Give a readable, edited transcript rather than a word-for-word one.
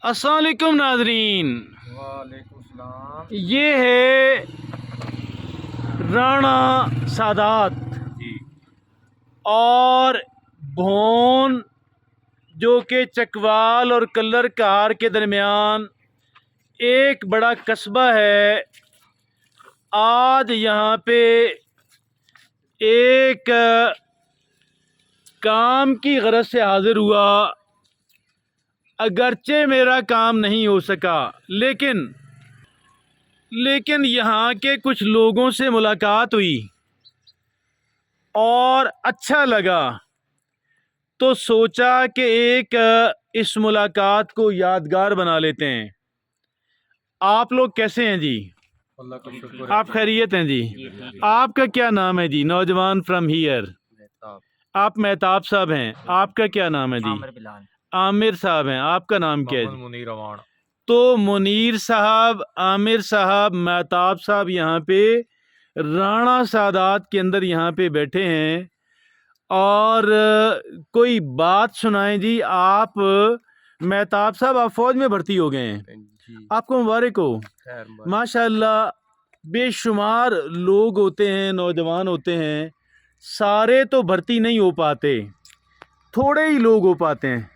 अस्सलाम वालेकुम नाज़रीन, वालेकुम सलाम ये है राणा सादात जी। और भोन जो कि चकवाल और कल्लर कार के दरमियान एक बड़ा कस्बा है। आज यहाँ पे एक काम की गरज से हाज़िर हुआ। अगरचे मेरा काम नहीं हो सका, लेकिन यहाँ के कुछ लोगों से मुलाकात हुई और अच्छा लगा, तो सोचा कि एक इस मुलाकात को यादगार बना लेते हैं। आप लोग कैसे हैं जी? अल्लाह का शुक्र आप खैरियत हैं जी? आपका क्या नाम है जी? नौजवान फ्रॉम हियर। आप मेहताब साहब हैं। आपका क्या नाम है जी? आमिर साहब हैं। आपका नाम क्या है जी? मुनीर अवान। तो मुनीर साहब, आमिर साहब, मेहताब साहब यहाँ पे राणा सादात के अंदर यहाँ पे बैठे हैं और कोई बात सुनाएं जी। आप मेहताब साहब, आप फौज में भर्ती हो गए हैं, आपको मुबारक हो। माशाल्लाह, बेशुमार लोग होते हैं, नौजवान होते हैं, सारे तो भर्ती नहीं हो पाते, थोड़े ही लोग हो पाते हैं।